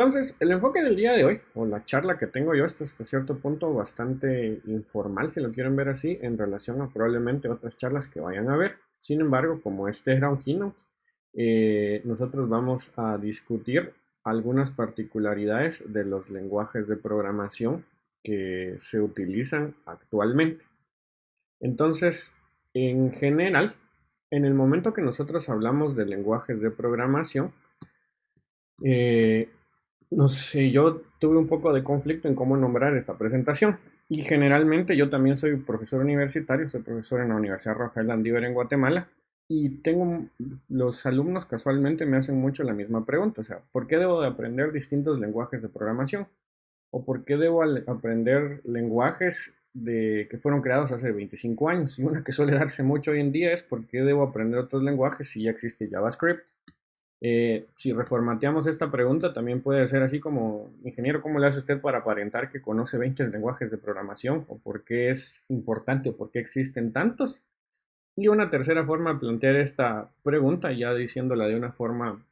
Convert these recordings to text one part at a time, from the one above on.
Entonces, el enfoque del día de hoy, o la charla que tengo yo, está hasta cierto punto bastante informal, si lo quieren ver así, en relación a probablemente otras charlas que vayan a ver. Sin embargo, como este era un keynote, nosotros vamos a discutir algunas particularidades de los lenguajes de programación que se utilizan actualmente. Entonces, en general, en el momento que nosotros hablamos de lenguajes de programación, eh, no sé, yo tuve un poco de conflicto en cómo nombrar esta presentación. Y generalmente yo también soy profesor universitario, soy profesor en la Universidad Rafael Andívar en Guatemala. Y los alumnos casualmente me hacen mucho la misma pregunta, o sea, ¿por qué debo de aprender distintos lenguajes de programación? ¿O por qué debo aprender lenguajes que fueron creados hace 25 años? Y una que suele darse mucho hoy en día es ¿por qué debo aprender otros lenguajes si ya existe JavaScript? Si reformateamos esta pregunta, también puede ser así como, ingeniero, ¿cómo le hace usted para aparentar que conoce 20 lenguajes de programación? ¿O por qué es importante o por qué existen tantos? Y una tercera forma de plantear esta pregunta, ya diciéndola de una forma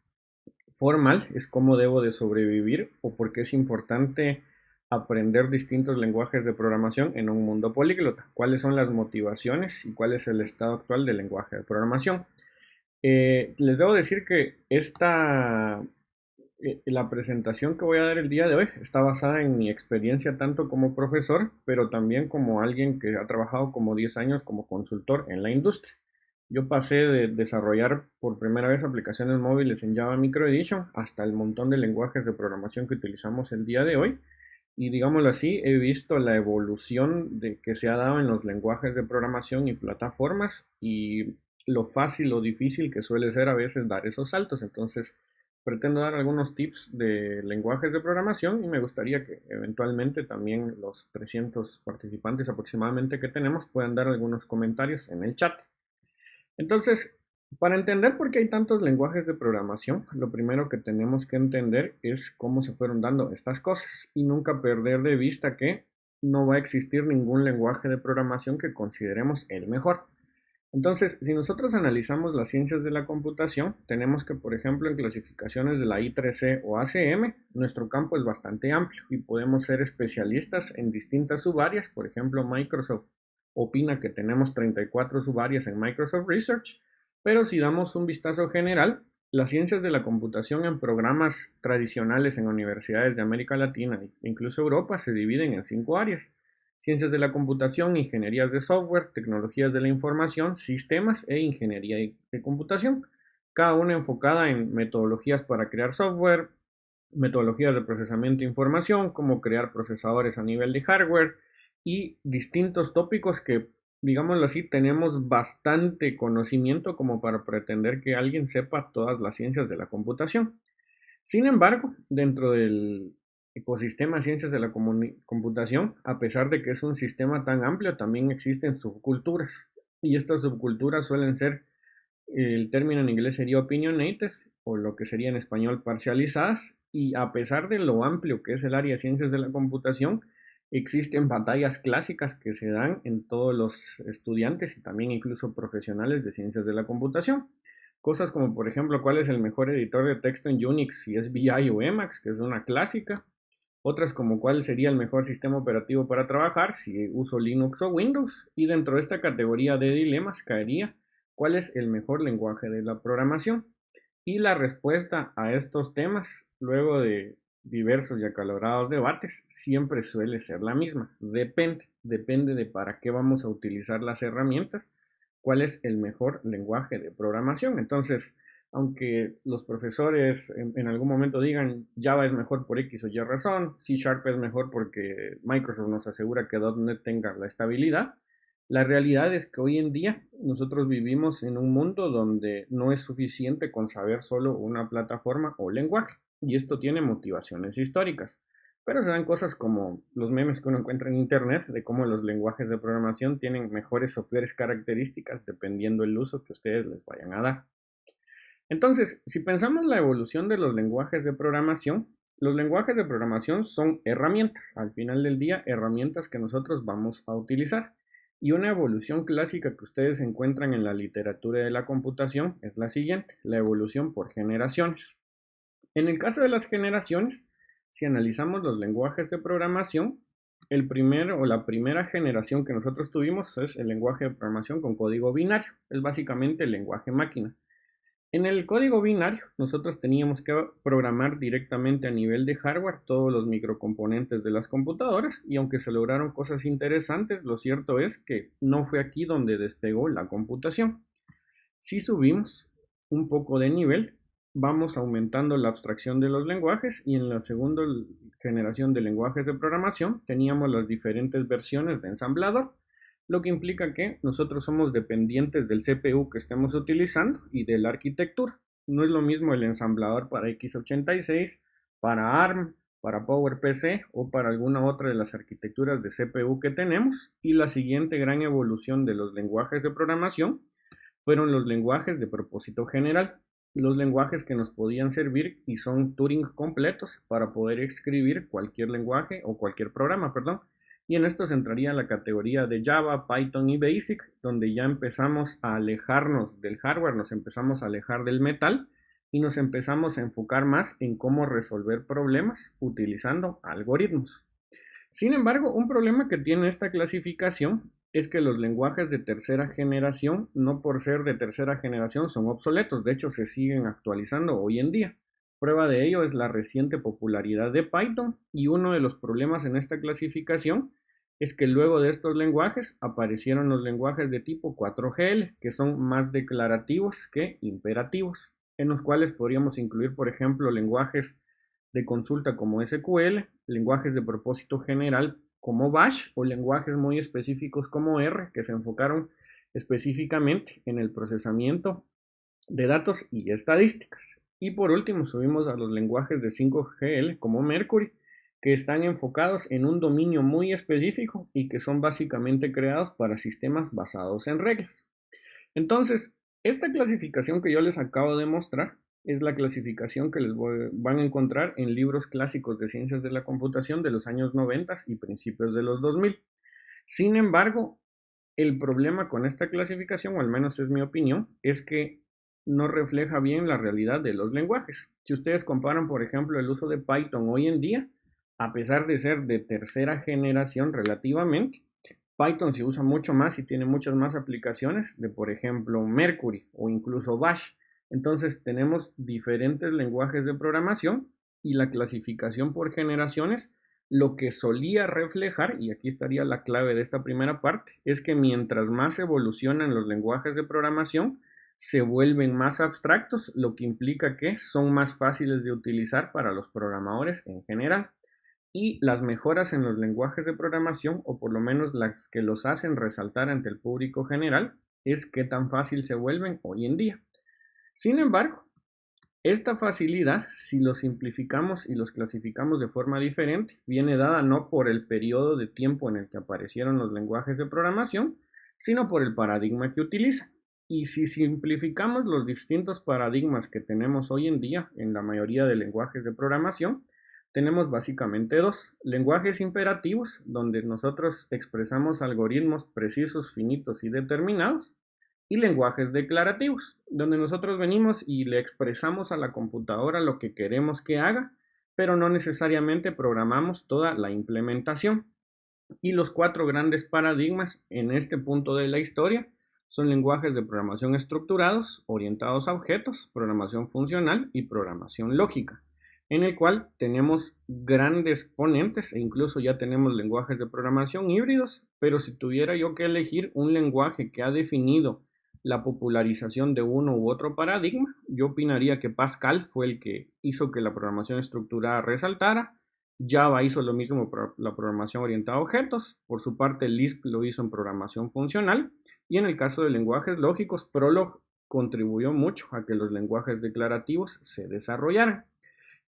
formal, es cómo debo de sobrevivir o por qué es importante aprender distintos lenguajes de programación en un mundo políglota. ¿Cuáles son las motivaciones y cuál es el estado actual del lenguaje de programación? Les debo decir que la presentación que voy a dar el día de hoy está basada en mi experiencia tanto como profesor, pero también como alguien que ha trabajado como 10 años como consultor en la industria. Yo pasé de desarrollar por primera vez aplicaciones móviles en Java Micro Edition hasta el montón de lenguajes de programación que utilizamos el día de hoy. Y digámoslo así, he visto la evolución que se ha dado en los lenguajes de programación y plataformas y lo fácil o difícil que suele ser a veces dar esos saltos. Entonces, pretendo dar algunos tips de lenguajes de programación y me gustaría que eventualmente también los 300 participantes aproximadamente que tenemos puedan dar algunos comentarios en el chat. Entonces, para entender por qué hay tantos lenguajes de programación, lo primero que tenemos que entender es cómo se fueron dando estas cosas y nunca perder de vista que no va a existir ningún lenguaje de programación que consideremos el mejor. Entonces, si nosotros analizamos las ciencias de la computación, tenemos que, por ejemplo, en clasificaciones de la I3C o ACM, nuestro campo es bastante amplio y podemos ser especialistas en distintas subáreas. Por ejemplo, Microsoft opina que tenemos 34 subáreas en Microsoft Research, pero si damos un vistazo general, las ciencias de la computación en programas tradicionales en universidades de América Latina e incluso Europa se dividen en 5 áreas: ciencias de la computación, ingenierías de software, tecnologías de la información, sistemas e ingeniería de computación, cada una enfocada en metodologías para crear software, metodologías de procesamiento de información, cómo crear procesadores a nivel de hardware y distintos tópicos que, digámoslo así, tenemos bastante conocimiento como para pretender que alguien sepa todas las ciencias de la computación. Sin embargo, dentro del ecosistema de ciencias de la computación, a pesar de que es un sistema tan amplio, también existen subculturas. Y estas subculturas suelen ser, el término en inglés sería opinionated, o lo que sería en español parcializadas. Y a pesar de lo amplio que es el área de ciencias de la computación, existen batallas clásicas que se dan en todos los estudiantes y también incluso profesionales de ciencias de la computación. Cosas como, por ejemplo, cuál es el mejor editor de texto en Unix, si es VI o Emacs, que es una clásica. Otras como cuál sería el mejor sistema operativo para trabajar, si uso Linux o Windows. Y dentro de esta categoría de dilemas caería cuál es el mejor lenguaje de la programación. Y la respuesta a estos temas, luego de diversos y acalorados debates, siempre suele ser la misma. Depende de para qué vamos a utilizar las herramientas, cuál es el mejor lenguaje de programación. Entonces, aunque los profesores en algún momento digan Java es mejor por X o Y razón, C Sharp es mejor porque Microsoft nos asegura que .NET tenga la estabilidad, la realidad es que hoy en día nosotros vivimos en un mundo donde no es suficiente con saber solo una plataforma o lenguaje, y esto tiene motivaciones históricas. Pero se dan cosas como los memes que uno encuentra en internet de cómo los lenguajes de programación tienen mejores o peores características dependiendo el uso que ustedes les vayan a dar. Entonces, si pensamos la evolución de los lenguajes de programación, los lenguajes de programación son herramientas, al final del día, herramientas que nosotros vamos a utilizar. Y una evolución clásica que ustedes encuentran en la literatura de la computación es la siguiente: la evolución por generaciones. En el caso de las generaciones, si analizamos los lenguajes de programación, el primero o la primera generación que nosotros tuvimos es el lenguaje de programación con código binario. Es básicamente el lenguaje máquina. En el código binario, nosotros teníamos que programar directamente a nivel de hardware todos los microcomponentes de las computadoras y aunque se lograron cosas interesantes, lo cierto es que no fue aquí donde despegó la computación. Si subimos un poco de nivel, vamos aumentando la abstracción de los lenguajes y en la segunda generación de lenguajes de programación teníamos las diferentes versiones de ensamblador, lo que implica que nosotros somos dependientes del CPU que estemos utilizando y de la arquitectura. No es lo mismo el ensamblador para x86, para ARM, para PowerPC o para alguna otra de las arquitecturas de CPU que tenemos. Y la siguiente gran evolución de los lenguajes de programación fueron los lenguajes de propósito general, los lenguajes que nos podían servir y son Turing completos para poder escribir cualquier lenguaje o cualquier programa, perdón. Y en esto se entraría la categoría de Java, Python y Basic, donde ya empezamos a alejarnos del hardware, nos empezamos a alejar del metal y nos empezamos a enfocar más en cómo resolver problemas utilizando algoritmos. Sin embargo, un problema que tiene esta clasificación es que los lenguajes de tercera generación, no por ser de tercera generación, son obsoletos. De hecho, se siguen actualizando hoy en día. Prueba de ello es la reciente popularidad de Python y uno de los problemas en esta clasificación es que luego de estos lenguajes aparecieron los lenguajes de tipo 4GL, que son más declarativos que imperativos, en los cuales podríamos incluir, por ejemplo, lenguajes de consulta como SQL, lenguajes de propósito general como Bash o lenguajes muy específicos como R, que se enfocaron específicamente en el procesamiento de datos y estadísticas. Y por último subimos a los lenguajes de 5GL como Mercury, que están enfocados en un dominio muy específico y que son básicamente creados para sistemas basados en reglas. Entonces, esta clasificación que yo les acabo de mostrar es la clasificación que van a encontrar en libros clásicos de ciencias de la computación de los años 90 y principios de los 2000. Sin embargo, el problema con esta clasificación, o al menos es mi opinión, es que no refleja bien la realidad de los lenguajes. Si ustedes comparan, por ejemplo, el uso de Python hoy en día, a pesar de ser de tercera generación relativamente, Python se usa mucho más y tiene muchas más aplicaciones de, por ejemplo, Mercury o incluso Bash. Entonces tenemos diferentes lenguajes de programación y la clasificación por generaciones lo que solía reflejar, y aquí estaría la clave de esta primera parte, es que mientras más evolucionan los lenguajes de programación, se vuelven más abstractos, lo que implica que son más fáciles de utilizar para los programadores en general. Y las mejoras en los lenguajes de programación, o por lo menos las que los hacen resaltar ante el público general, es qué tan fácil se vuelven hoy en día. Sin embargo, esta facilidad, si los simplificamos y los clasificamos de forma diferente, viene dada no por el periodo de tiempo en el que aparecieron los lenguajes de programación, sino por el paradigma que utilizan. Y si simplificamos los distintos paradigmas que tenemos hoy en día en la mayoría de lenguajes de programación, tenemos básicamente dos: lenguajes imperativos, donde nosotros expresamos algoritmos precisos, finitos y determinados, y lenguajes declarativos, donde nosotros venimos y le expresamos a la computadora lo que queremos que haga, pero no necesariamente programamos toda la implementación. Y los cuatro grandes paradigmas en este punto de la historia son lenguajes de programación estructurados, orientados a objetos, programación funcional y programación lógica, en el cual tenemos grandes ponentes e incluso ya tenemos lenguajes de programación híbridos, pero si tuviera yo que elegir un lenguaje que ha definido la popularización de uno u otro paradigma, yo opinaría que Pascal fue el que hizo que la programación estructurada resaltara. Java hizo lo mismo para la programación orientada a objetos. Por su parte, Lisp lo hizo en programación funcional. Y en el caso de lenguajes lógicos, Prolog contribuyó mucho a que los lenguajes declarativos se desarrollaran.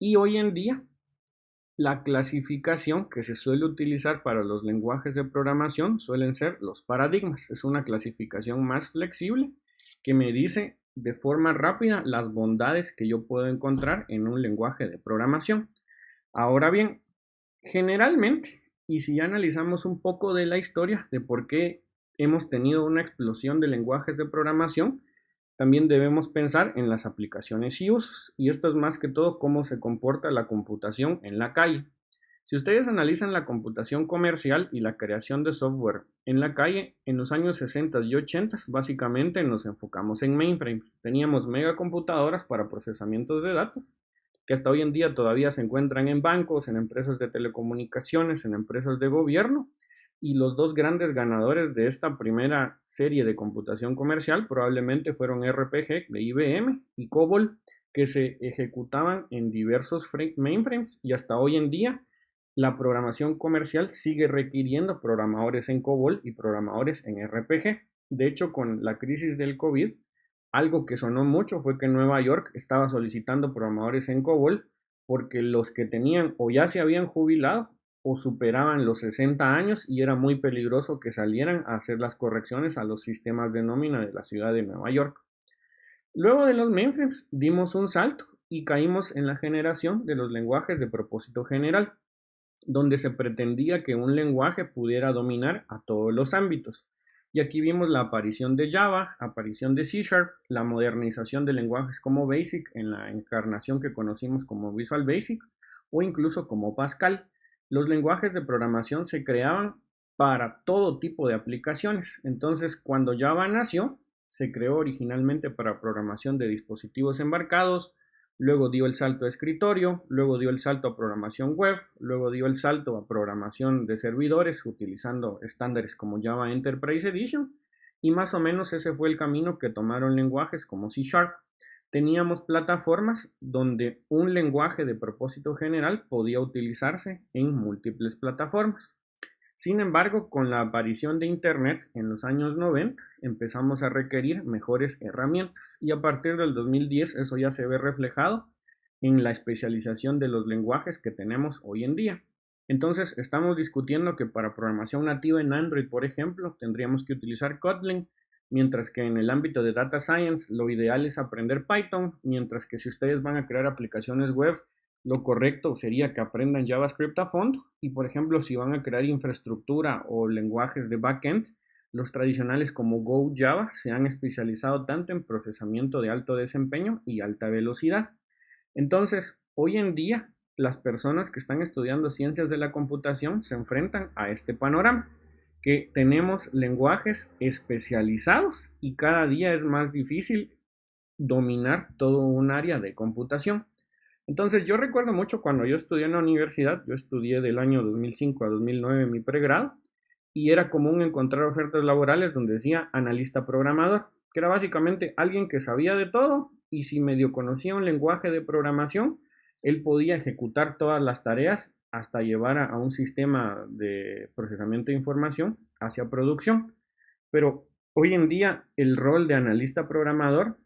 Y hoy en día, la clasificación que se suele utilizar para los lenguajes de programación suelen ser los paradigmas. Es una clasificación más flexible que me dice de forma rápida las bondades que yo puedo encontrar en un lenguaje de programación. Ahora bien, generalmente, y si ya analizamos un poco de la historia de por qué hemos tenido una explosión de lenguajes de programación, también debemos pensar en las aplicaciones y usos, y esto es más que todo cómo se comporta la computación en la calle. Si ustedes analizan la computación comercial y la creación de software en la calle, en los años 60 y 80 básicamente nos enfocamos en mainframes. Teníamos megacomputadoras para procesamientos de datos, que hasta hoy en día todavía se encuentran en bancos, en empresas de telecomunicaciones, en empresas de gobierno, y los dos grandes ganadores de esta primera serie de computación comercial probablemente fueron RPG de IBM y COBOL, que se ejecutaban en diversos mainframes, y hasta hoy en día la programación comercial sigue requiriendo programadores en COBOL y programadores en RPG. De hecho, con la crisis del COVID, algo que sonó mucho fue que Nueva York estaba solicitando programadores en COBOL porque los que tenían o ya se habían jubilado o superaban los 60 años, y era muy peligroso que salieran a hacer las correcciones a los sistemas de nómina de la ciudad de Nueva York. Luego de los mainframes dimos un salto y caímos en la generación de los lenguajes de propósito general, donde se pretendía que un lenguaje pudiera dominar a todos los ámbitos. Y aquí vimos la aparición de Java, aparición de C Sharp, la modernización de lenguajes como BASIC en la encarnación que conocimos como Visual Basic o incluso como Pascal. Los lenguajes de programación se creaban para todo tipo de aplicaciones. Entonces, cuando Java nació, se creó originalmente para programación de dispositivos embarcados, luego dio el salto a escritorio, luego dio el salto a programación web, luego dio el salto a programación de servidores utilizando estándares como Java Enterprise Edition, y más o menos ese fue el camino que tomaron lenguajes como C Sharp. Teníamos plataformas donde un lenguaje de propósito general podía utilizarse en múltiples plataformas. Sin embargo, con la aparición de Internet en los años 90, empezamos a requerir mejores herramientas, y a partir del 2010 eso ya se ve reflejado en la especialización de los lenguajes que tenemos hoy en día. Entonces, estamos discutiendo que para programación nativa en Android, por ejemplo, tendríamos que utilizar Kotlin, mientras que en el ámbito de Data Science lo ideal es aprender Python, mientras que si ustedes van a crear aplicaciones web, lo correcto sería que aprendan JavaScript a fondo, y por ejemplo si van a crear infraestructura o lenguajes de backend, los tradicionales como Go, Java se han especializado tanto en procesamiento de alto desempeño y alta velocidad. Entonces, hoy en día las personas que están estudiando ciencias de la computación se enfrentan a este panorama, que tenemos lenguajes especializados y cada día es más difícil dominar todo un área de computación. Entonces, yo recuerdo mucho cuando yo estudié en la universidad. Yo estudié del año 2005 a 2009 mi pregrado, y era común encontrar ofertas laborales donde decía analista programador, que era básicamente alguien que sabía de todo, y si medio conocía un lenguaje de programación, él podía ejecutar todas las tareas hasta llevar a un sistema de procesamiento de información hacia producción. Pero hoy en día el rol de analista programador,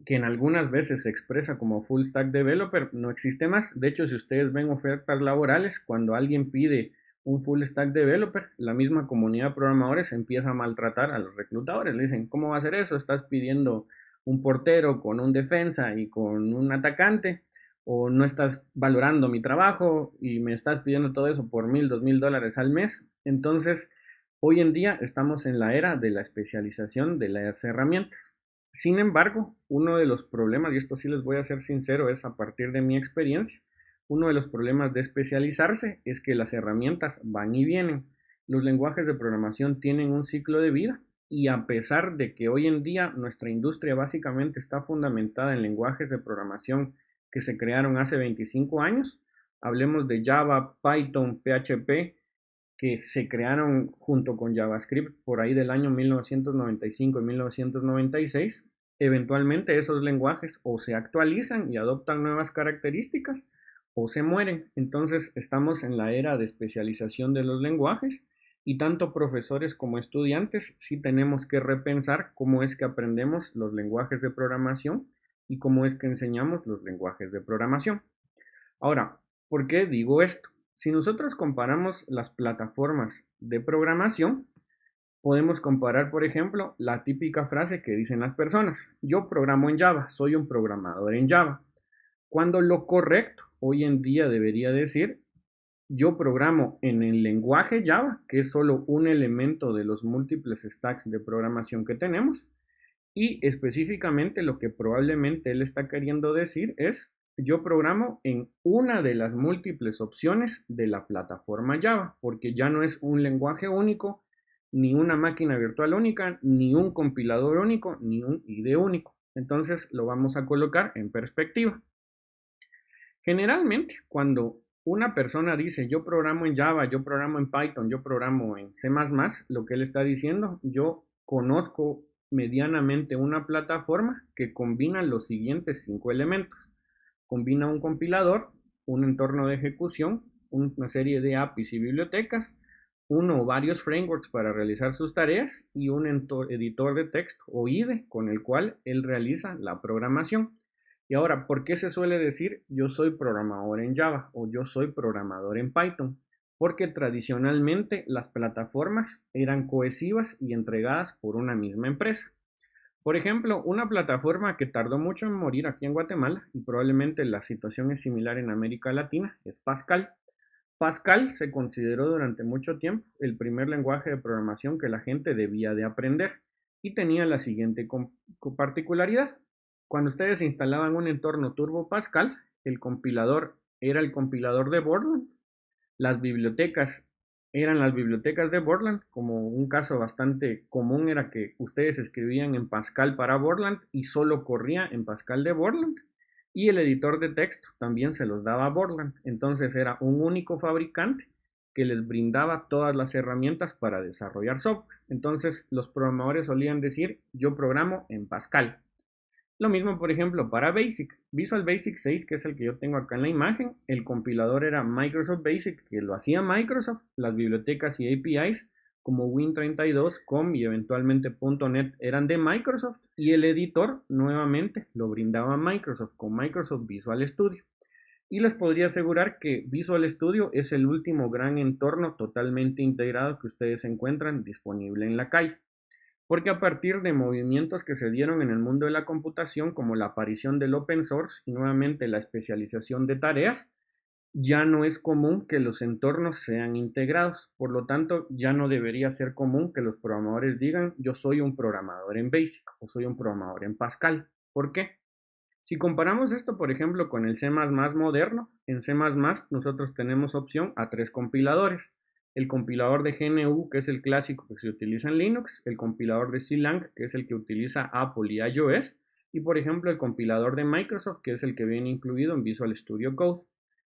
que en algunas veces se expresa como full stack developer, no existe más. De hecho, si ustedes ven ofertas laborales, cuando alguien pide un full stack developer, la misma comunidad de programadores empieza a maltratar a los reclutadores. Le dicen, ¿cómo va a ser eso? Estás pidiendo un portero con un defensa y con un atacante, o no estás valorando mi trabajo y me estás pidiendo todo eso por $1,000, $2,000 al mes. Entonces, hoy en día estamos en la era de la especialización de las herramientas. Sin embargo, uno de los problemas, y esto sí les voy a ser sincero, es a partir de mi experiencia, uno de los problemas de especializarse es que las herramientas van y vienen. Los lenguajes de programación tienen un ciclo de vida, y a pesar de que hoy en día nuestra industria básicamente está fundamentada en lenguajes de programación que se crearon hace 25 años, hablemos de Java, Python, PHP, que se crearon junto con JavaScript por ahí del año 1995 y 1996, eventualmente esos lenguajes o se actualizan y adoptan nuevas características o se mueren. Entonces estamos en la era de especialización de los lenguajes, y tanto profesores como estudiantes sí tenemos que repensar cómo es que aprendemos los lenguajes de programación y cómo es que enseñamos los lenguajes de programación. Ahora, ¿por qué digo esto? Si nosotros comparamos las plataformas de programación, podemos comparar, por ejemplo, la típica frase que dicen las personas: yo programo en Java, soy un programador en Java. Cuando lo correcto hoy en día debería decir: yo programo en el lenguaje Java, que es solo un elemento de los múltiples stacks de programación que tenemos, Y específicamente lo que probablemente él está queriendo decir es, yo programo en una de las múltiples opciones de la plataforma Java, porque ya no es un lenguaje único, ni una máquina virtual única, ni un compilador único, ni un IDE único. Entonces lo vamos a colocar en perspectiva. Generalmente, cuando una persona dice yo programo en Java, yo programo en Python, yo programo en C++, lo que él está diciendo, yo conozco medianamente una plataforma que combina los siguientes 5 elementos. Combina un compilador, un entorno de ejecución, una serie de APIs y bibliotecas, uno o varios frameworks para realizar sus tareas y un editor de texto o IDE con el cual él realiza la programación. Y ahora, ¿por qué se suele decir yo soy programador en Java o yo soy programador en Python? Porque tradicionalmente las plataformas eran cohesivas y entregadas por una misma empresa. Por ejemplo, una plataforma que tardó mucho en morir aquí en Guatemala, y probablemente la situación es similar en América Latina, es Pascal. Pascal se consideró durante mucho tiempo el primer lenguaje de programación que la gente debía de aprender y tenía la siguiente particularidad. Cuando ustedes instalaban un entorno Turbo Pascal, el compilador era el compilador de Borland, las bibliotecas eran las bibliotecas de Borland, como un caso bastante común era que ustedes escribían en Pascal para Borland y solo corría en Pascal de Borland. Y el editor de texto también se los daba a Borland. Entonces era un único fabricante que les brindaba todas las herramientas para desarrollar software. Entonces los programadores solían decir, yo programo en Pascal. Lo mismo, por ejemplo, para Basic. Visual Basic 6, que es el que yo tengo acá en la imagen, el compilador era Microsoft Basic, que lo hacía Microsoft, las bibliotecas y APIs como Win32, COM y eventualmente .NET eran de Microsoft y el editor nuevamente lo brindaba Microsoft con Microsoft Visual Studio. Y les podría asegurar que Visual Studio es el último gran entorno totalmente integrado que ustedes encuentran disponible en la calle, porque a partir de movimientos que se dieron en el mundo de la computación, como la aparición del open source y nuevamente la especialización de tareas, ya no es común que los entornos sean integrados. Por lo tanto, ya no debería ser común que los programadores digan yo soy un programador en Basic o soy un programador en Pascal. ¿Por qué? Si comparamos esto, por ejemplo, con el C++ moderno, en C++ nosotros tenemos opción a 3 compiladores. El compilador de GNU, que es el clásico que se utiliza en Linux, el compilador de Clang, que es el que utiliza Apple y iOS, y por ejemplo el compilador de Microsoft, que es el que viene incluido en Visual Studio Code.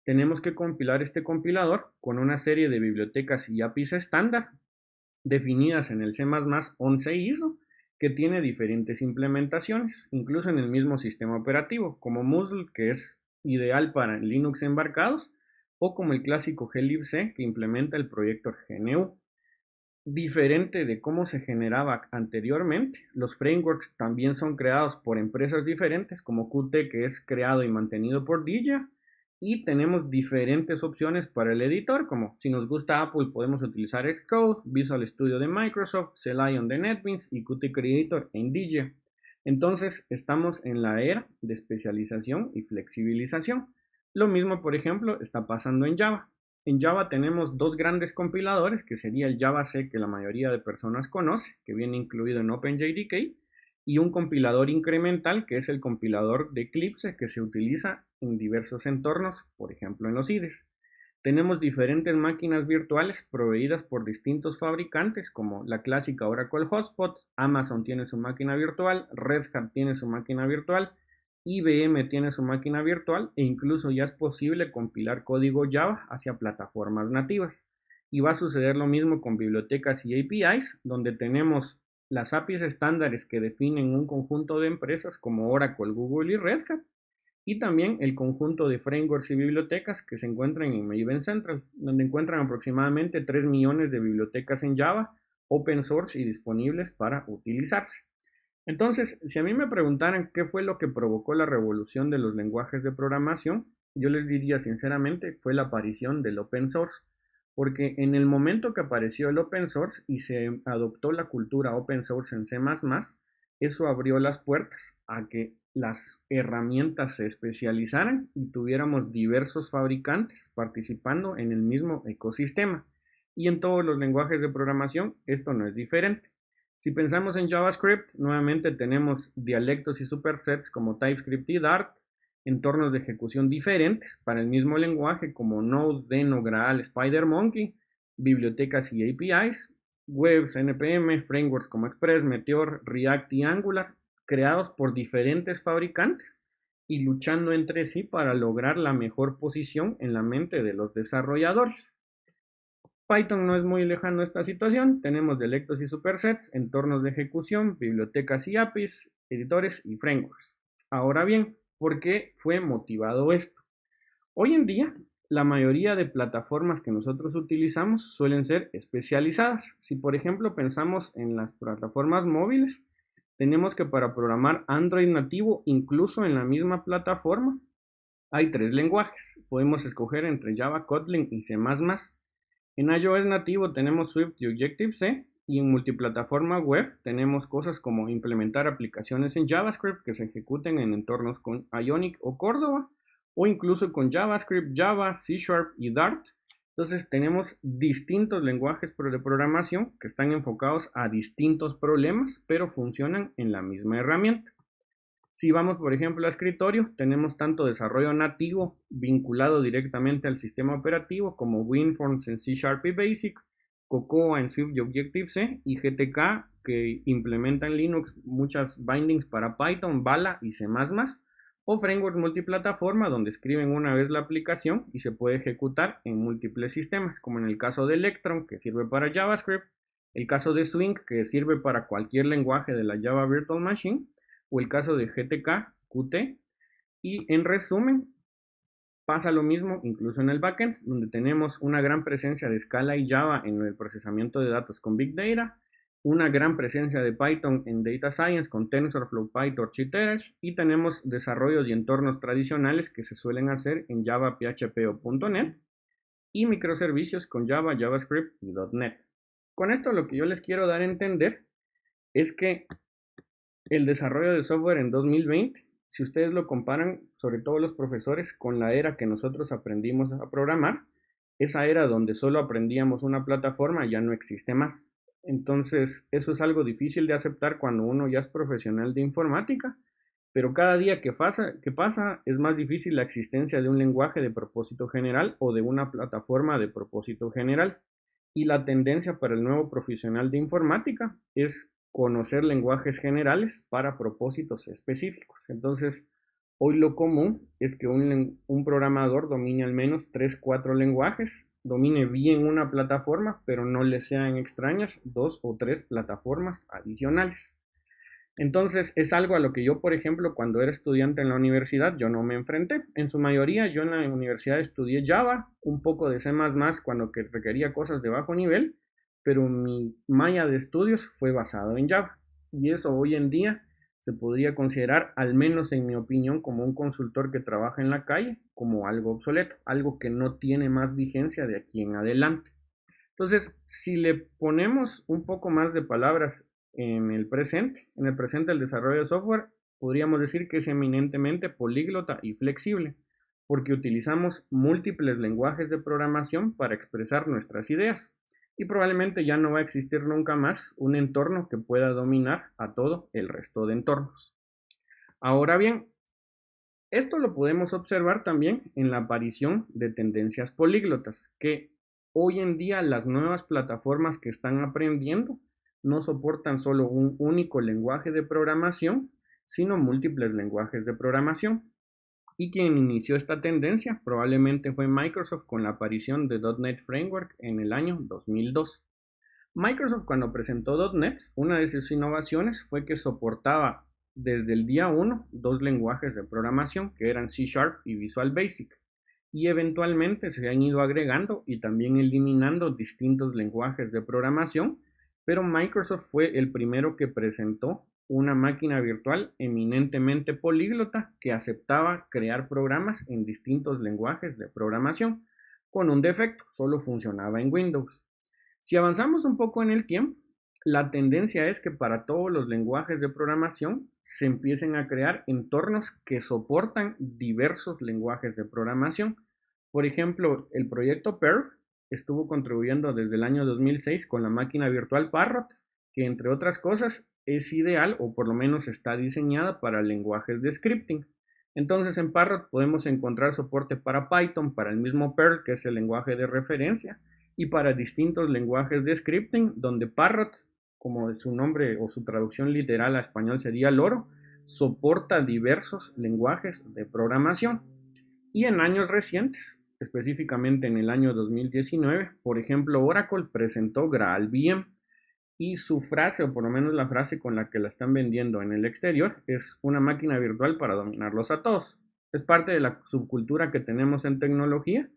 Tenemos que compilar este compilador con una serie de bibliotecas y APIs estándar definidas en el C++ 11 ISO, que tiene diferentes implementaciones, incluso en el mismo sistema operativo, como Muzzle, que es ideal para Linux embarcados, o como el clásico glibc, que implementa el proyecto GNU. Diferente de cómo se generaba anteriormente, los frameworks también son creados por empresas diferentes, como Qt, que es creado y mantenido por Dja, y tenemos diferentes opciones para el editor, como si nos gusta Apple podemos utilizar Xcode, Visual Studio de Microsoft, CLion de NetBeans y Qt Creator en Dja. Entonces estamos en la era de especialización y flexibilización. Lo mismo, por ejemplo, está pasando en Java. En Java tenemos dos grandes compiladores, que sería el JavaC que la mayoría de personas conoce, que viene incluido en OpenJDK, y un compilador incremental, que es el compilador de Eclipse, que se utiliza en diversos entornos, por ejemplo en los IDEs. Tenemos diferentes máquinas virtuales proveídas por distintos fabricantes, como la clásica Oracle Hotspot, Amazon tiene su máquina virtual, Red Hat tiene su máquina virtual, IBM tiene su máquina virtual e incluso ya es posible compilar código Java hacia plataformas nativas. Y va a suceder lo mismo con bibliotecas y APIs, donde tenemos las APIs estándares que definen un conjunto de empresas como Oracle, Google y Red Hat, y también el conjunto de frameworks y bibliotecas que se encuentran en Maven Central, donde encuentran aproximadamente 3 millones de bibliotecas en Java, open source y disponibles para utilizarse. Entonces, si a mí me preguntaran qué fue lo que provocó la revolución de los lenguajes de programación, yo les diría sinceramente fue la aparición del open source, porque en el momento que apareció el open source y se adoptó la cultura open source en C++, eso abrió las puertas a que las herramientas se especializaran y tuviéramos diversos fabricantes participando en el mismo ecosistema. Y en todos los lenguajes de programación esto no es diferente. Si pensamos en JavaScript, nuevamente tenemos dialectos y supersets como TypeScript y Dart, entornos de ejecución diferentes para el mismo lenguaje como Node, Deno, Graal, SpiderMonkey, bibliotecas y APIs, webs, NPM, frameworks como Express, Meteor, React y Angular, creados por diferentes fabricantes y luchando entre sí para lograr la mejor posición en la mente de los desarrolladores. Python no es muy lejano a esta situación. Tenemos dialectos y supersets, entornos de ejecución, bibliotecas y APIs, editores y frameworks. Ahora bien, ¿por qué fue motivado esto? Hoy en día, la mayoría de plataformas que nosotros utilizamos suelen ser especializadas. Si por ejemplo pensamos en las plataformas móviles, tenemos que para programar Android nativo, incluso en la misma plataforma, hay 3 lenguajes. Podemos escoger entre Java, Kotlin y C++. En iOS nativo tenemos Swift y Objective-C, y en multiplataforma web tenemos cosas como implementar aplicaciones en JavaScript que se ejecuten en entornos con Ionic o Cordova, o incluso con JavaScript, Java, C# y Dart. Entonces tenemos distintos lenguajes de programación que están enfocados a distintos problemas, pero funcionan en la misma herramienta. Si vamos, por ejemplo, a escritorio, tenemos tanto desarrollo nativo vinculado directamente al sistema operativo como WinForms en C# y Basic, Cocoa en Swift y Objective-C y GTK que implementa en Linux muchas bindings para Python, Bala y C++, o frameworks multiplataforma donde escriben una vez la aplicación y se puede ejecutar en múltiples sistemas, como en el caso de Electron que sirve para JavaScript, el caso de Swing que sirve para cualquier lenguaje de la Java Virtual Machine, o el caso de GTK, Qt, y en resumen, pasa lo mismo incluso en el backend, donde tenemos una gran presencia de Scala y Java en el procesamiento de datos con Big Data, una gran presencia de Python en Data Science con TensorFlow, PyTorch y Terrace, y tenemos desarrollos y entornos tradicionales que se suelen hacer en Java, PHP o .NET, y microservicios con Java, JavaScript y .NET. Con esto lo que yo les quiero dar a entender es que el desarrollo de software en 2020, si ustedes lo comparan, sobre todo los profesores, con la era que nosotros aprendimos a programar, esa era donde solo aprendíamos una plataforma ya no existe más. Entonces, eso es algo difícil de aceptar cuando uno ya es profesional de informática, pero cada día que pasa es más difícil la existencia de un lenguaje de propósito general o de una plataforma de propósito general. Y la tendencia para el nuevo profesional de informática es conocer lenguajes generales para propósitos específicos. Entonces, hoy lo común es que un programador domine al menos 3, 4 lenguajes, domine bien una plataforma, pero no le sean extrañas 2 o 3 plataformas adicionales. Entonces, es algo a lo que yo, por ejemplo, cuando era estudiante en la universidad, yo no me enfrenté. En su mayoría, yo en la universidad estudié Java, un poco de C++ cuando requería cosas de bajo nivel, pero mi malla de estudios fue basado en Java. Y eso hoy en día se podría considerar, al menos en mi opinión, como un consultor que trabaja en la calle, como algo obsoleto, algo que no tiene más vigencia de aquí en adelante. Entonces, si le ponemos un poco más de palabras en el presente el desarrollo de software, podríamos decir que es eminentemente políglota y flexible, porque utilizamos múltiples lenguajes de programación para expresar nuestras ideas, y probablemente ya no va a existir nunca más un entorno que pueda dominar a todo el resto de entornos. Ahora bien, esto lo podemos observar también en la aparición de tendencias políglotas, que hoy en día las nuevas plataformas que están aprendiendo no soportan solo un único lenguaje de programación, sino múltiples lenguajes de programación. Y quien inició esta tendencia probablemente fue Microsoft con la aparición de .NET Framework en el año 2002. Microsoft cuando presentó .NET, una de sus innovaciones fue que soportaba desde el día 1 2 lenguajes de programación que eran C# y Visual Basic, y eventualmente se han ido agregando y también eliminando distintos lenguajes de programación, pero Microsoft fue el primero que presentó una máquina virtual eminentemente políglota que aceptaba crear programas en distintos lenguajes de programación, con un defecto, solo funcionaba en Windows. Si avanzamos un poco en el tiempo, la tendencia es que para todos los lenguajes de programación se empiecen a crear entornos que soportan diversos lenguajes de programación. Por ejemplo, el proyecto Perl estuvo contribuyendo desde el año 2006 con la máquina virtual Parrot, que entre otras cosas es ideal o por lo menos está diseñada para lenguajes de scripting. Entonces en Parrot podemos encontrar soporte para Python, para el mismo Perl, que es el lenguaje de referencia, y para distintos lenguajes de scripting, donde Parrot, como su nombre o su traducción literal a español sería loro, soporta diversos lenguajes de programación. Y en años recientes, específicamente en el año 2019, por ejemplo, Oracle presentó GraalVM y su frase, o por lo menos la frase con la que la están vendiendo en el exterior, es una máquina virtual para dominarlos a todos. Es parte de la subcultura que tenemos en tecnología,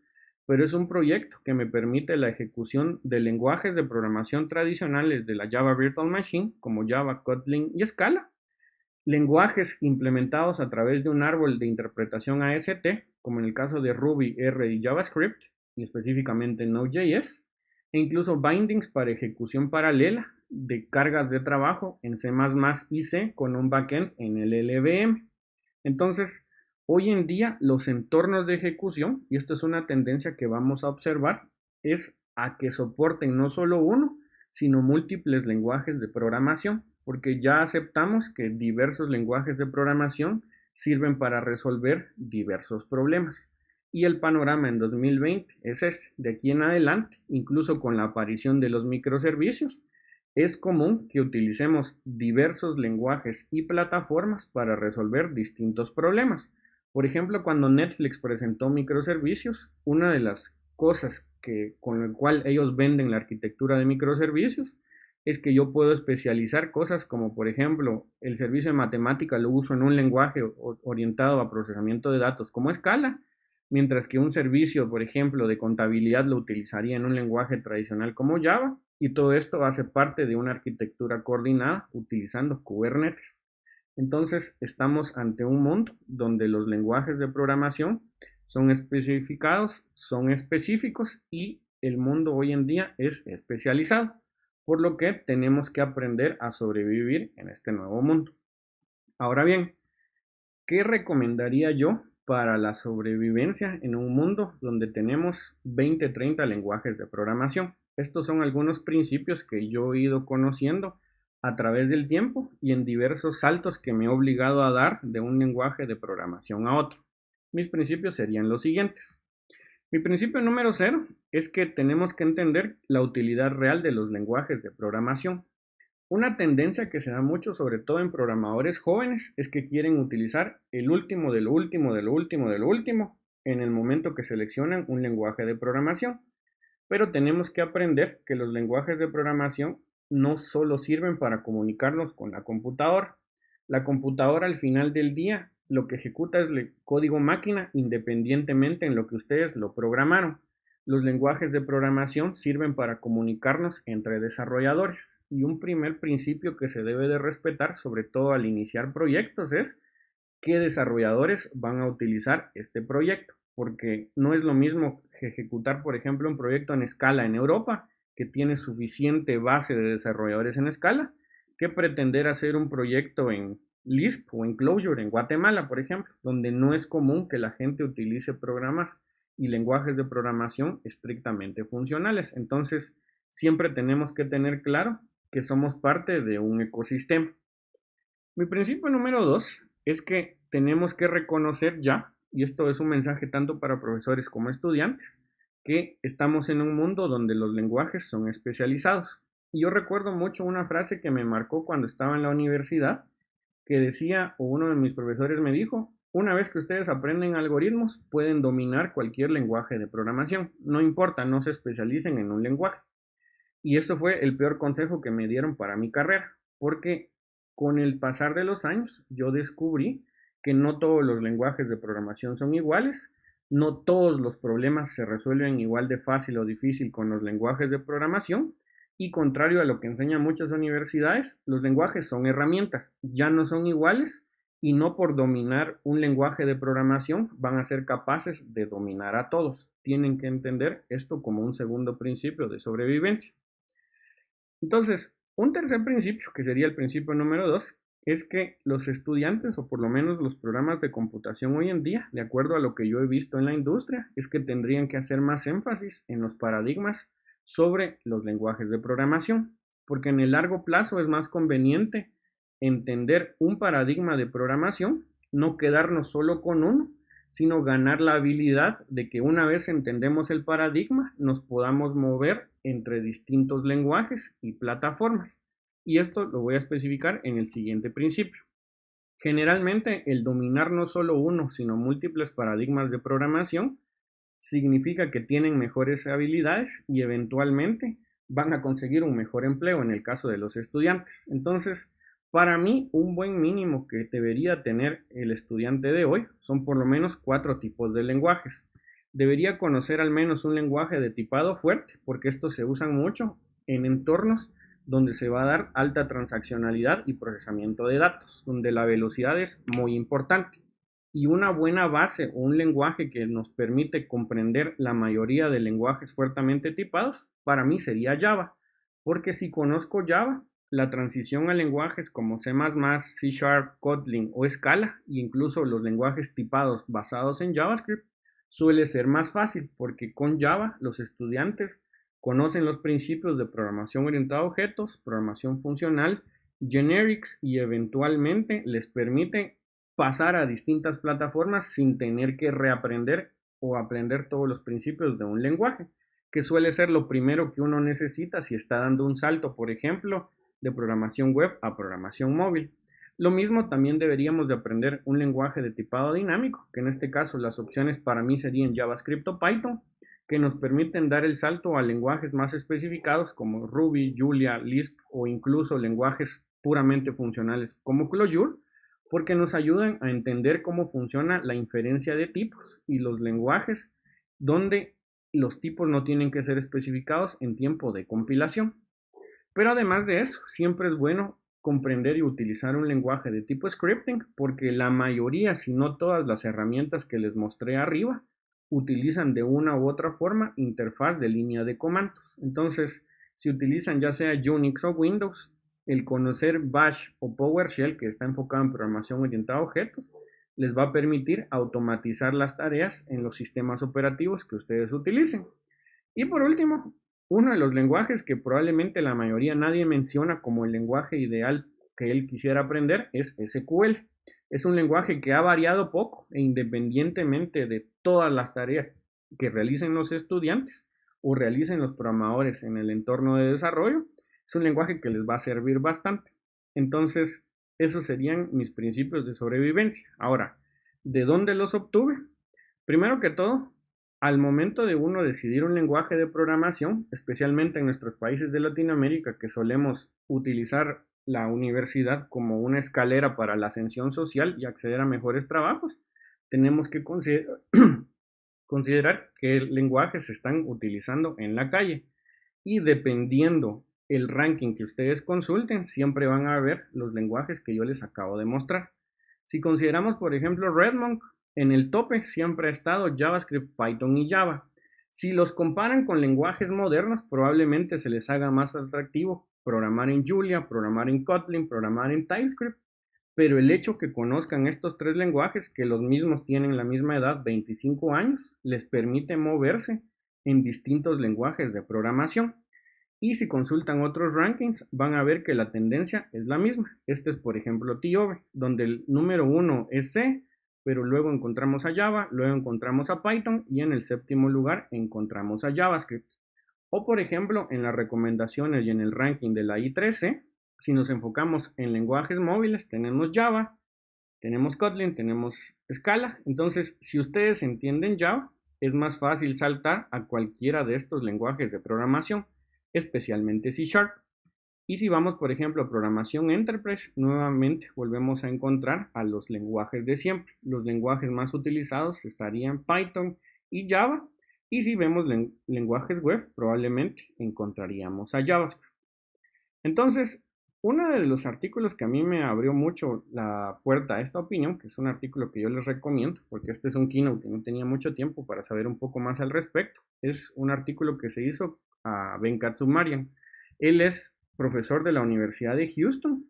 pero es un proyecto que me permite la ejecución de lenguajes de programación tradicionales de la Java Virtual Machine, como Java, Kotlin y Scala, lenguajes implementados a través de un árbol de interpretación AST, como en el caso de Ruby, R y JavaScript, y específicamente Node.js, e incluso bindings para ejecución paralela de cargas de trabajo en C++ y C con un backend en el LLVM. Entonces, hoy en día los entornos de ejecución, y esto es una tendencia que vamos a observar, es a que soporten no solo uno, sino múltiples lenguajes de programación, porque ya aceptamos que diversos lenguajes de programación sirven para resolver diversos problemas. Y el panorama en 2020 es ese. De aquí en adelante, incluso con la aparición de los microservicios, es común que utilicemos diversos lenguajes y plataformas para resolver distintos problemas. Por ejemplo, cuando Netflix presentó microservicios, una de las cosas con la cual ellos venden la arquitectura de microservicios es que yo puedo especializar cosas como, por ejemplo, el servicio de matemática lo uso en un lenguaje orientado a procesamiento de datos como Scala, mientras que un servicio, por ejemplo, de contabilidad lo utilizaría en un lenguaje tradicional como Java, y todo esto hace parte de una arquitectura coordinada utilizando Kubernetes. Entonces, estamos ante un mundo donde los lenguajes de programación son especificados, son específicos y el mundo hoy en día es especializado, por lo que tenemos que aprender a sobrevivir en este nuevo mundo. Ahora bien, ¿qué recomendaría yo para la sobrevivencia en un mundo donde tenemos 20, 30 lenguajes de programación? Estos son algunos principios que yo he ido conociendo a través del tiempo y en diversos saltos que me he obligado a dar de un lenguaje de programación a otro. Mis principios serían los siguientes. Mi principio número 0 es que tenemos que entender la utilidad real de los lenguajes de programación. Una tendencia que se da mucho, sobre todo en programadores jóvenes, es que quieren utilizar el último de lo último de lo último de lo último en el momento que seleccionan un lenguaje de programación. Pero tenemos que aprender que los lenguajes de programación no solo sirven para comunicarnos con la computadora. La computadora al final del día lo que ejecuta es el código máquina independientemente en lo que ustedes lo programaron. Los lenguajes de programación sirven para comunicarnos entre desarrolladores y un primer principio que se debe de respetar, sobre todo al iniciar proyectos, es qué desarrolladores van a utilizar este proyecto, porque no es lo mismo ejecutar, por ejemplo, un proyecto en Scala en Europa, que tiene suficiente base de desarrolladores en Scala, que pretender hacer un proyecto en Lisp o en Clojure en Guatemala, por ejemplo, donde no es común que la gente utilice programas y lenguajes de programación estrictamente funcionales. Entonces, siempre tenemos que tener claro que somos parte de un ecosistema. Mi principio número 2 es que tenemos que reconocer ya, y esto es un mensaje tanto para profesores como estudiantes, que estamos en un mundo donde los lenguajes son especializados. Y yo recuerdo mucho una frase que me marcó cuando estaba en la universidad, que decía, o uno de mis profesores me dijo, una vez que ustedes aprenden algoritmos, pueden dominar cualquier lenguaje de programación. No importa, no se especialicen en un lenguaje. Y eso fue el peor consejo que me dieron para mi carrera, porque con el pasar de los años yo descubrí que no todos los lenguajes de programación son iguales, no todos los problemas se resuelven igual de fácil o difícil con los lenguajes de programación, y contrario a lo que enseñan muchas universidades, los lenguajes son herramientas, ya no son iguales y no por dominar un lenguaje de programación van a ser capaces de dominar a todos. Tienen que entender esto como un segundo principio de sobrevivencia. Entonces, un tercer principio, que sería el principio número 2, es que los estudiantes, o por lo menos los programas de computación hoy en día, de acuerdo a lo que yo he visto en la industria, es que tendrían que hacer más énfasis en los paradigmas sobre los lenguajes de programación. porque en el largo plazo es más conveniente entender un paradigma de programación, no quedarnos solo con uno, sino ganar la habilidad de que una vez entendemos el paradigma, nos podamos mover entre distintos lenguajes y plataformas. Y esto lo voy a especificar en el siguiente principio. Generalmente, el dominar no solo uno, sino múltiples paradigmas de programación significa que tienen mejores habilidades y eventualmente van a conseguir un mejor empleo en el caso de los estudiantes. Entonces, para mí, un buen mínimo que debería tener el estudiante de hoy son por lo menos 4 tipos de lenguajes. Debería conocer al menos un lenguaje de tipado fuerte, porque estos se usan mucho en entornos donde se va a dar alta transaccionalidad y procesamiento de datos, donde la velocidad es muy importante. Y una buena base o un lenguaje que nos permite comprender la mayoría de lenguajes fuertemente tipados, para mí sería Java, porque si conozco Java, la transición a lenguajes como C++, C Sharp, Kotlin o Scala, e incluso los lenguajes tipados basados en JavaScript, suele ser más fácil, porque con Java los estudiantes conocen los principios de programación orientada a objetos, programación funcional, generics y eventualmente les permite pasar a distintas plataformas sin tener que reaprender o aprender todos los principios de un lenguaje, que suele ser lo primero que uno necesita si está dando un salto, por ejemplo, de programación web a programación móvil. Lo mismo también deberíamos de aprender un lenguaje de tipado dinámico, que en este caso las opciones para mí serían JavaScript o Python, que nos permiten dar el salto a lenguajes más especificados como Ruby, Julia, Lisp o incluso lenguajes puramente funcionales como Clojure, porque nos ayudan a entender cómo funciona la inferencia de tipos y los lenguajes donde los tipos no tienen que ser especificados en tiempo de compilación. Pero además de eso, siempre es bueno comprender y utilizar un lenguaje de tipo scripting, porque la mayoría, si no todas las herramientas que les mostré arriba, utilizan de una u otra forma interfaz de línea de comandos. Entonces, si utilizan ya sea Unix o Windows, el conocer Bash o PowerShell, que está enfocado en programación orientada a objetos, les va a permitir automatizar las tareas en los sistemas operativos que ustedes utilicen. Y por último, uno de los lenguajes que probablemente la mayoría nadie menciona como el lenguaje ideal que él quisiera aprender es SQL. Es un lenguaje que ha variado poco e independientemente de todas las tareas que realicen los estudiantes o realicen los programadores en el entorno de desarrollo, es un lenguaje que les va a servir bastante. Entonces, esos serían mis principios de sobrevivencia. Ahora, ¿de dónde los obtuve? Primero que todo, al momento de uno decidir un lenguaje de programación, especialmente en nuestros países de Latinoamérica, que solemos utilizar la universidad como una escalera para la ascensión social y acceder a mejores trabajos, tenemos que considerar qué lenguajes se están utilizando en la calle. Y dependiendo el ranking que ustedes consulten, siempre van a ver los lenguajes que yo les acabo de mostrar. Si consideramos, por ejemplo, Redmond, en el tope siempre ha estado JavaScript, Python y Java. Si los comparan con lenguajes modernos, probablemente se les haga más atractivo programar en Julia, programar en Kotlin, programar en TypeScript, pero el hecho que conozcan estos 3 lenguajes, que los mismos tienen la misma edad, 25 años, les permite moverse en distintos lenguajes de programación. Y si consultan otros rankings, van a ver que la tendencia es la misma. Este es, por ejemplo, TIOBE, donde el número 1 es C, pero luego encontramos a Java, luego encontramos a Python y en el 7º lugar encontramos a JavaScript. O, por ejemplo, en las recomendaciones y en el ranking de la I3C, si nos enfocamos en lenguajes móviles, tenemos Java, tenemos Kotlin, tenemos Scala. Entonces, si ustedes entienden Java, es más fácil saltar a cualquiera de estos lenguajes de programación, especialmente C Sharp. Y si vamos, por ejemplo, a programación Enterprise, nuevamente volvemos a encontrar a los lenguajes de siempre. Los lenguajes más utilizados estarían Python y Java. Y si vemos lenguajes web, probablemente encontraríamos a JavaScript. Entonces, uno de los artículos que a mí me abrió mucho la puerta a esta opinión, que es un artículo que yo les recomiendo, porque este es un keynote y no tenía mucho tiempo para saber un poco más al respecto, es un artículo que se hizo a Venkat Subramanian. Él es profesor de la Universidad de Houston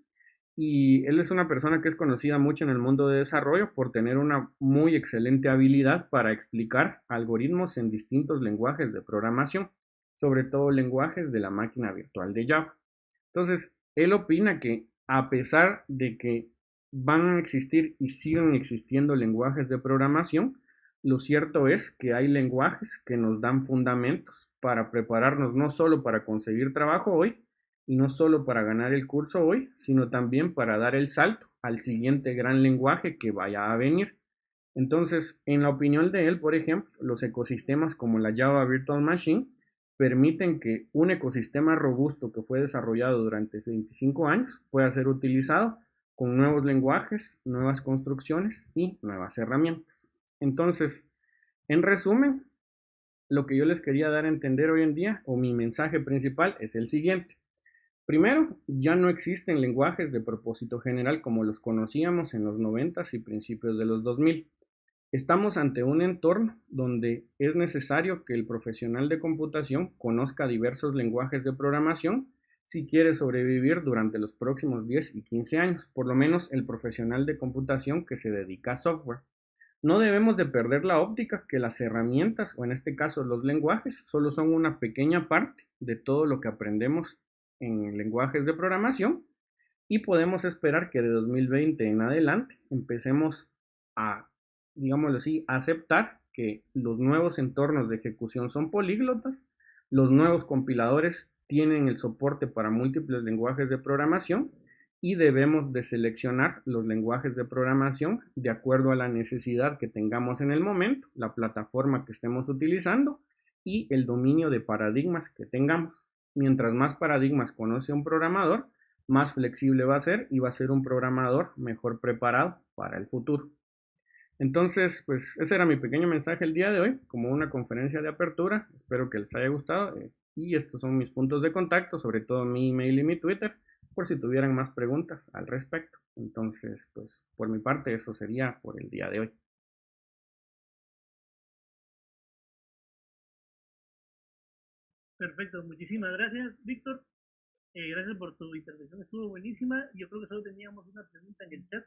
y él es una persona que es conocida mucho en el mundo de desarrollo por tener una muy excelente habilidad para explicar algoritmos en distintos lenguajes de programación, sobre todo lenguajes de la máquina virtual de Java. Entonces, él opina que a pesar de que van a existir y siguen existiendo lenguajes de programación, lo cierto es que hay lenguajes que nos dan fundamentos para prepararnos no solo para conseguir trabajo hoy y no solo para ganar el curso hoy, sino también para dar el salto al siguiente gran lenguaje que vaya a venir. Entonces, en la opinión de él, por ejemplo, los ecosistemas como la Java Virtual Machine permiten que un ecosistema robusto que fue desarrollado durante 25 años pueda ser utilizado con nuevos lenguajes, nuevas construcciones y nuevas herramientas. Entonces, en resumen, lo que yo les quería dar a entender hoy en día, o mi mensaje principal, es el siguiente. Primero, ya no existen lenguajes de propósito general como los conocíamos en los 90s y principios de los 2000. Estamos ante un entorno donde es necesario que el profesional de computación conozca diversos lenguajes de programación si quiere sobrevivir durante los próximos 10 y 15 años, por lo menos el profesional de computación que se dedica a software. No debemos de perder la óptica que las herramientas, o en este caso los lenguajes, solo son una pequeña parte de todo lo que aprendemos en lenguajes de programación y podemos esperar que de 2020 en adelante empecemos a, digámoslo así, aceptar que los nuevos entornos de ejecución son políglotas, los nuevos compiladores tienen el soporte para múltiples lenguajes de programación y debemos de seleccionar los lenguajes de programación de acuerdo a la necesidad que tengamos en el momento, la plataforma que estemos utilizando y el dominio de paradigmas que tengamos. Mientras más paradigmas conoce un programador, más flexible va a ser y va a ser un programador mejor preparado para el futuro. Entonces, pues ese era mi pequeño mensaje el día de hoy, como una conferencia de apertura. Espero que les haya gustado y estos son mis puntos de contacto, sobre todo mi email y mi Twitter, por si tuvieran más preguntas al respecto. Entonces, pues por mi parte eso sería por el día de hoy. Perfecto, muchísimas gracias, Víctor. Gracias por tu intervención, estuvo buenísima. Yo creo que solo teníamos una pregunta en el chat.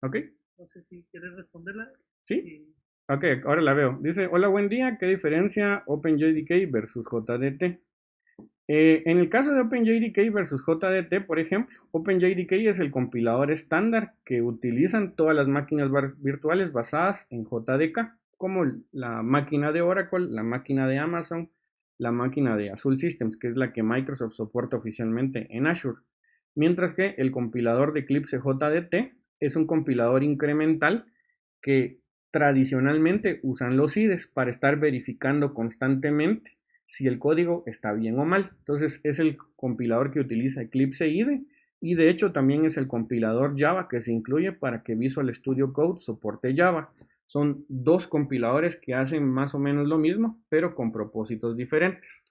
¿Ok? No sé si quieres responderla. ¿Sí? Eh, Ok, ahora la veo. Dice, hola, buen día. ¿Qué diferencia OpenJDK versus JDT? En el caso de OpenJDK versus JDT, por ejemplo, OpenJDK es el compilador estándar que utilizan todas las máquinas virtuales basadas en JDK, como la máquina de Oracle, la máquina de Amazon, la máquina de Azure Systems, que es la que Microsoft soporta oficialmente en Azure. Mientras que el compilador de Eclipse JDT es un compilador incremental que tradicionalmente usan los IDEs para estar verificando constantemente si el código está bien o mal. Entonces es el compilador que utiliza Eclipse IDE y de hecho también es el compilador Java que se incluye para que Visual Studio Code soporte Java. Son dos compiladores que hacen más o menos lo mismo, pero con propósitos diferentes.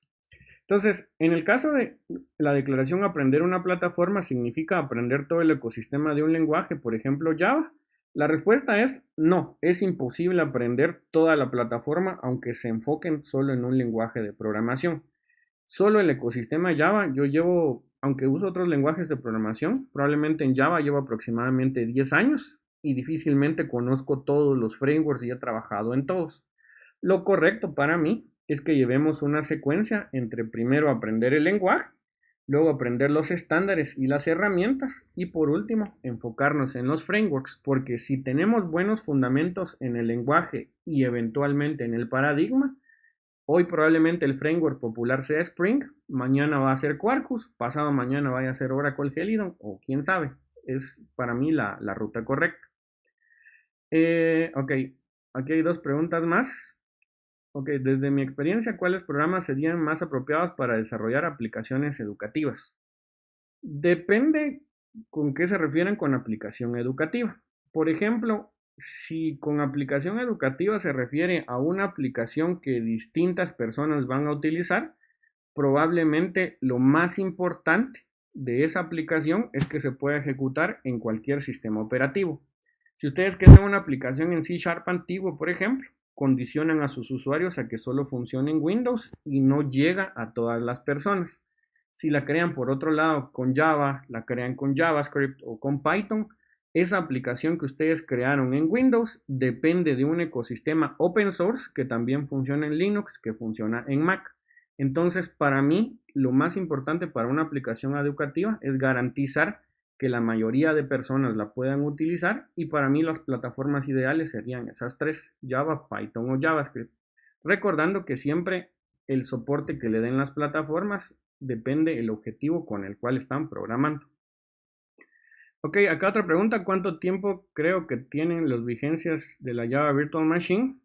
Entonces, en el caso de la declaración aprender una plataforma significa aprender todo el ecosistema de un lenguaje, por ejemplo Java. La respuesta es no, es imposible aprender toda la plataforma aunque se enfoquen solo en un lenguaje de programación. Solo el ecosistema Java, yo llevo, aunque uso otros lenguajes de programación, probablemente en Java llevo aproximadamente 10 años y difícilmente conozco todos los frameworks y he trabajado en todos. Lo correcto para mí es que llevemos una secuencia entre primero aprender el lenguaje, luego aprender los estándares y las herramientas y por último enfocarnos en los frameworks, porque si tenemos buenos fundamentos en el lenguaje y eventualmente en el paradigma, hoy probablemente el framework popular sea Spring, mañana va a ser Quarkus, pasado mañana vaya a ser Oracle Helidon o quién sabe, es para mí la ruta correcta. Ok, aquí hay dos preguntas más. Ok, desde mi experiencia, ¿cuáles programas serían más apropiados para desarrollar aplicaciones educativas? Depende con qué se refieren con aplicación educativa. Por ejemplo, si con aplicación educativa se refiere a una aplicación que distintas personas van a utilizar, probablemente lo más importante de esa aplicación es que se pueda ejecutar en cualquier sistema operativo. Si ustedes crean una aplicación en C Sharp antiguo, por ejemplo, condicionan a sus usuarios a que solo funcione en Windows y no llega a todas las personas. Si la crean por otro lado con Java, la crean con JavaScript o con Python, esa aplicación que ustedes crearon en Windows depende de un ecosistema open source que también funciona en Linux, que funciona en Mac. Entonces, para mí, lo más importante para una aplicación educativa es garantizar que la mayoría de personas la puedan utilizar, y para mí las plataformas ideales serían esas tres: Java, Python o JavaScript. Recordando que siempre el soporte que le den las plataformas depende del objetivo con el cual están programando. Ok, acá otra pregunta: ¿cuánto tiempo creo que tienen las vigencias de la Java Virtual Machine?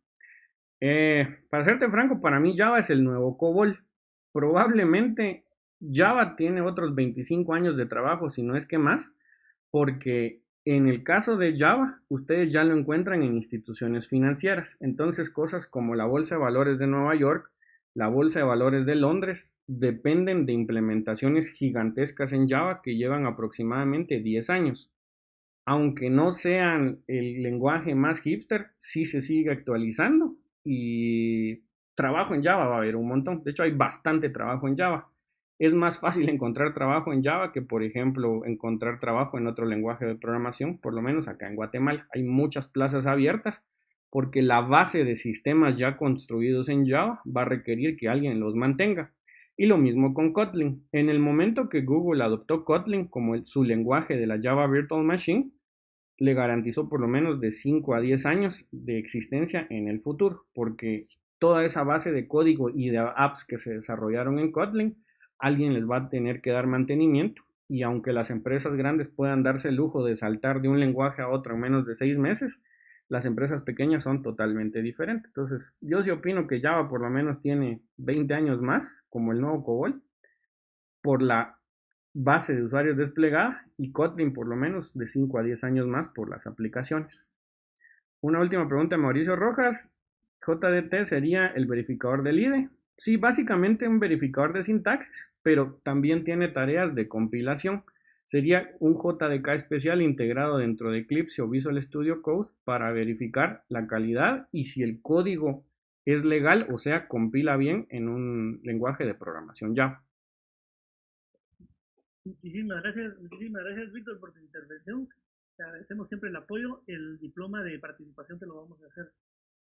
Para serte franco, para mí Java es el nuevo COBOL. Probablemente Java tiene otros 25 años de trabajo, si no es que más, porque en el caso de Java, ustedes ya lo encuentran en instituciones financieras. Entonces, cosas como la Bolsa de Valores de Nueva York, la Bolsa de Valores de Londres, dependen de implementaciones gigantescas en Java que llevan aproximadamente 10 años. Aunque no sean el lenguaje más hipster, sí se sigue actualizando, y trabajo en Java va a haber un montón. De hecho, hay bastante trabajo en Java. Es más fácil encontrar trabajo en Java que, por ejemplo, encontrar trabajo en otro lenguaje de programación. Por lo menos acá en Guatemala hay muchas plazas abiertas porque la base de sistemas ya construidos en Java va a requerir que alguien los mantenga. Y lo mismo con Kotlin. En el momento que Google adoptó Kotlin como su lenguaje de la Java Virtual Machine, le garantizó por lo menos de 5 a 10 años de existencia en el futuro, porque toda esa base de código y de apps que se desarrollaron en Kotlin, alguien les va a tener que dar mantenimiento, y aunque las empresas grandes puedan darse el lujo de saltar de un lenguaje a otro en menos de 6 meses, las empresas pequeñas son totalmente diferentes. Entonces, yo sí opino que Java por lo menos tiene 20 años más, como el nuevo COBOL, por la base de usuarios desplegada, y Kotlin por lo menos de 5 a 10 años más por las aplicaciones. Una última pregunta, Mauricio Rojas: ¿JDT sería el verificador del IDE? Sí, básicamente un verificador de sintaxis, pero también tiene tareas de compilación. Sería un JDK especial integrado dentro de Eclipse o Visual Studio Code para verificar la calidad y si el código es legal, o sea, compila bien en un lenguaje de programación Java. Muchísimas gracias, Víctor, por tu intervención. Te agradecemos siempre el apoyo. El diploma de participación te lo vamos a hacer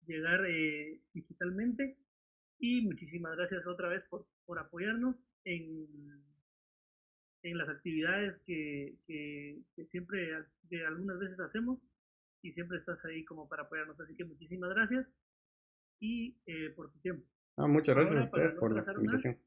llegar digitalmente. Y muchísimas gracias otra vez por apoyarnos en las actividades que siempre, que algunas veces hacemos, y siempre estás ahí como para apoyarnos. Así que muchísimas gracias y por tu tiempo. Muchas gracias a Ahora, para ustedes no por la trazar más, invitación.